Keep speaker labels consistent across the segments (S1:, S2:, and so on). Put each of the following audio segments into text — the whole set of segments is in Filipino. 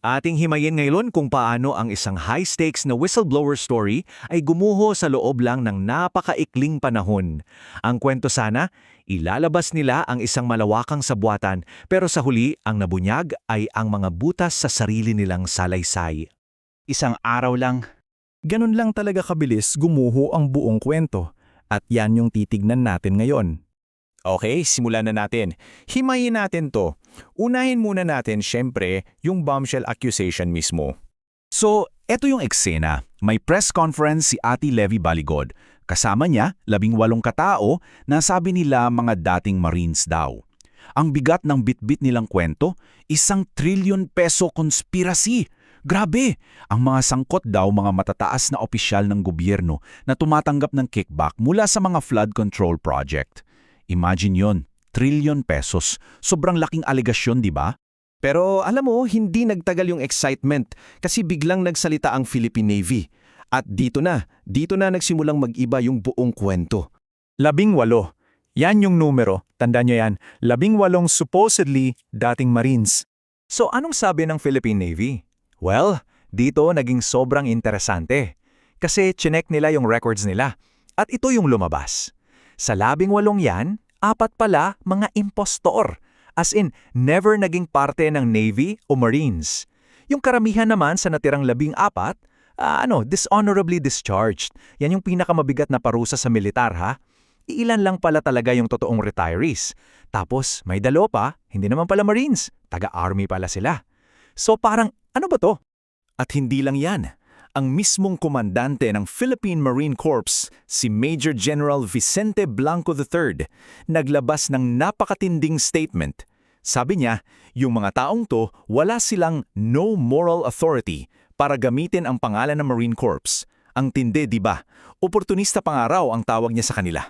S1: Ating himayin ngayon kung paano ang isang high-stakes na whistleblower story ay gumuho sa loob lang ng napakaikling panahon. Ang kwento sana, ilalabas nila ang isang malawakang sabwatan pero sa huli ang nabunyag ay ang mga butas sa sarili nilang salaysay.
S2: Isang araw lang. Ganun lang talaga kabilis gumuho ang buong kwento. At yan yung titignan natin ngayon. Okay, simulan na natin. Himayin natin to. Unahin muna natin, syempre, yung bombshell accusation mismo. So, eto yung eksena. May press conference si Ate Levy Baligod. Kasama niya, 18 katao na sabi nila mga dating Marines daw. Ang bigat ng bitbit nilang kwento, 1 trillion peso conspiracy. Grabe! Ang mga sangkot daw mga matataas na opisyal ng gobyerno na tumatanggap ng kickback mula sa mga flood control project. Imagine yon, trillion pesos. Sobrang laking alegasyon, di ba?
S3: Pero alam mo, hindi nagtagal yung excitement kasi biglang nagsalita ang Philippine Navy. At dito na nagsimulang mag-iba yung buong kwento.
S2: 18. Yan yung numero. Tandaan nyo yan. 18 supposedly dating Marines.
S1: So anong sabi ng Philippine Navy? Well, dito naging sobrang interesante. Kasi chinek nila yung records nila. At ito yung lumabas. Sa 18 yan, 4 pala mga impostor. As in, never naging parte ng Navy o Marines. Yung karamihan naman sa natirang 14, dishonorably discharged. Yan yung pinakamabigat na parusa sa militar, ha? Iilan lang pala talaga yung totoong retirees. Tapos, may 2 pa, hindi naman pala Marines. Taga-Army pala sila. So parang, ano ba to? At hindi lang yan. Ang mismong komandante ng Philippine Marine Corps, si Major General Vicente Blanco III, naglabas ng napakatinding statement. Sabi niya, yung mga taong to, wala silang no moral authority para gamitin ang pangalan ng Marine Corps. Ang tindi, di ba? Oportunista pangaraw ang tawag niya sa kanila.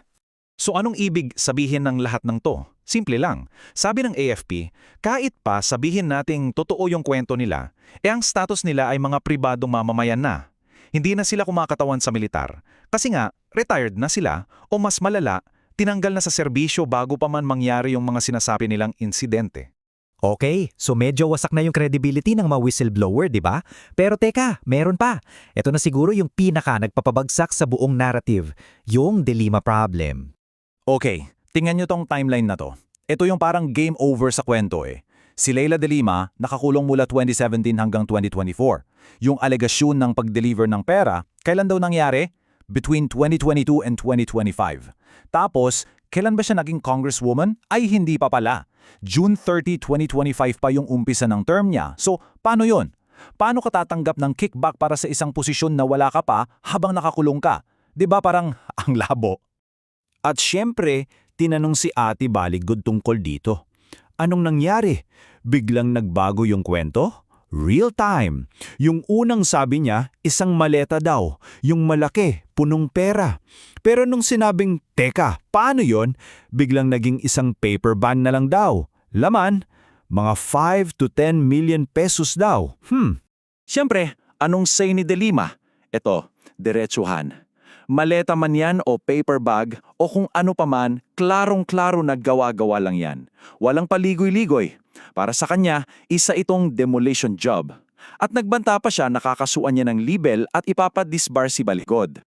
S1: So anong ibig sabihin ng lahat ng to? Simple lang. Sabi ng AFP, kahit pa sabihin nating totoo yung kwento nila, ang status nila ay mga pribadong mamamayan na. Hindi na sila kumakatawan sa militar. Kasi nga, retired na sila o mas malala, tinanggal na sa serbisyo bago pa man mangyari yung mga sinasabi nilang insidente.
S4: Okay, so medyo wasak na yung credibility ng mga whistleblower, di ba? Pero teka, meron pa. Ito na siguro yung pinaka nagpapabagsak sa buong narrative, yung Delima problem.
S2: Okay, tingnan nyo tong timeline na to. Ito yung parang game over sa kwento eh. Si Leila de Lima nakakulong mula 2017 hanggang 2024. Yung alegasyon ng pag-deliver ng pera, kailan daw nangyari? Between 2022 and 2025. Tapos, kailan ba siya naging congresswoman? Ay hindi pa pala. June 30, 2025 pa yung umpisa ng term niya. So, paano yon? Paano ka tatanggap ng kickback para sa isang posisyon na wala ka pa habang nakakulong ka? 'Di ba parang ang labo? At syempre, tinanong si Ate Baligod tungkol dito. Anong nangyari? Biglang nagbago yung kwento? Real time. Yung unang sabi niya, isang maleta daw. Yung malaki, punong pera. Pero nung sinabing, teka, paano yon? Biglang naging isang paper bag na lang daw. Laman, mga 5 to 10 million pesos daw. Siyempre, anong say ni De Lima? Ito, diretsuhan. Maleta man yan o paper bag o kung ano pa man, klarong-klaro naggawa-gawa lang yan. Walang paligoy-ligoy. Para sa kanya, isa itong demolition job. At nagbanta pa siya nakakasuan niya ng libel at ipapadisbar si Baligod.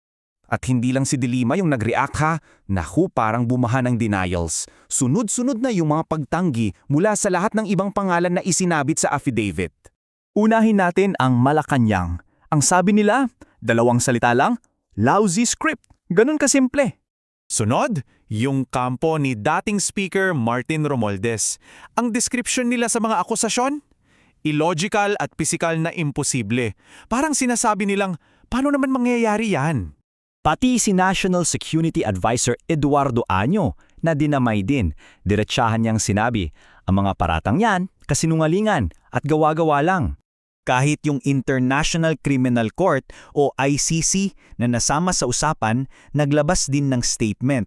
S2: At hindi lang si De Lima yung nag-react ha. Naku, parang bumaha ng denials. Sunod-sunod na yung mga pagtanggi mula sa lahat ng ibang pangalan na isinabit sa affidavit. Unahin natin ang Malacanang. Ang sabi nila, 2 salita lang, lousy script. Ganun kasimple. Sunod, yung kampo ni dating Speaker Martin Romualdez. Ang description nila sa mga akusasyon? Illogical at pisikal na imposible. Parang sinasabi nilang, paano naman mangyayari yan?
S4: Pati si National Security Advisor Eduardo Año na dinamay din. Diretsahan niyang sinabi, ang mga paratang yan, kasinungalingan at gawa-gawa lang. Kahit yung International Criminal Court o ICC na nasama sa usapan, naglabas din ng statement.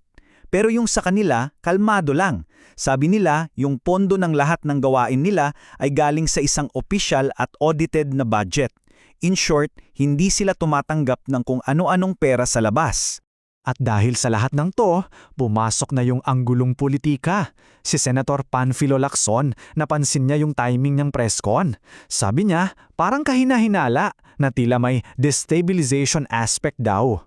S4: Pero yung sa kanila, kalmado lang. Sabi nila, yung pondo ng lahat ng gawain nila ay galing sa isang official at audited na budget. In short, hindi sila tumatanggap ng kung ano-anong pera sa labas.
S5: At dahil sa lahat ng to, pumasok na yung anggulong politika. Si Senator Panfilo Lacson, napansin niya yung timing ng press con. Sabi niya, parang kahina-hinala na tila may destabilization aspect daw.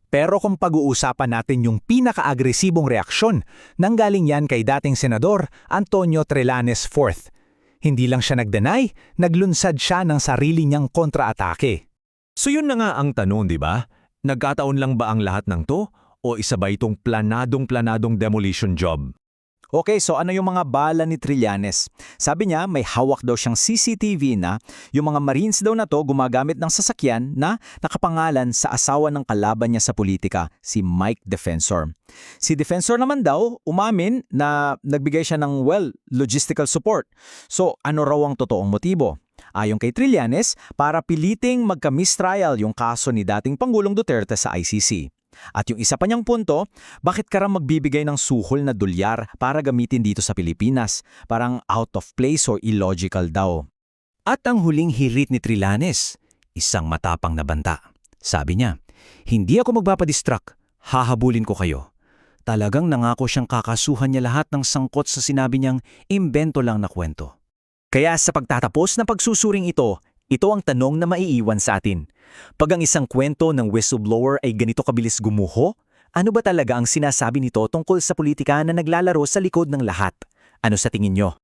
S2: Pero kung pag-uusapan natin yung pinaka-agresibong reaksyon, nanggaling yan kay dating Senador Antonio Trillanes IV. Hindi lang siya nag-deny, naglunsad siya ng sarili niyang kontra-atake.
S6: So yun na nga ang tanong, di ba? Nagkataon lang ba ang lahat ng to o isa ba itong planadong demolition job?
S4: Okay, so ano yung mga bala ni Trillanes? Sabi niya may hawak daw siyang CCTV na yung mga Marines daw na to gumagamit ng sasakyan na nakapangalan sa asawa ng kalaban niya sa politika, si Mike Defensor. Si Defensor naman daw umamin na nagbigay siya ng, logistical support. So ano raw ang totoong motibo? Ayon kay Trillanes, para piliting magka-mistrial yung kaso ni dating Pangulong Duterte sa ICC. At yung isa pa niyang punto, bakit ka raw magbibigay ng suhol na dolyar para gamitin dito sa Pilipinas? Parang out of place or illogical daw.
S7: At ang huling hirit ni Trillanes, isang matapang na banta. Sabi niya, hindi ako magpapadistract, hahabulin ko kayo. Talagang nangako siyang kakasuhan niya lahat ng sangkot sa sinabi niyang imbento lang na kwento.
S4: Kaya sa pagtatapos ng pagsusuring ito ang tanong na maiiwan sa atin. Pag ang isang kwento ng whistleblower ay ganito kabilis gumuho, ano ba talaga ang sinasabi nito tungkol sa politika na naglalaro sa likod ng lahat? Ano sa tingin nyo?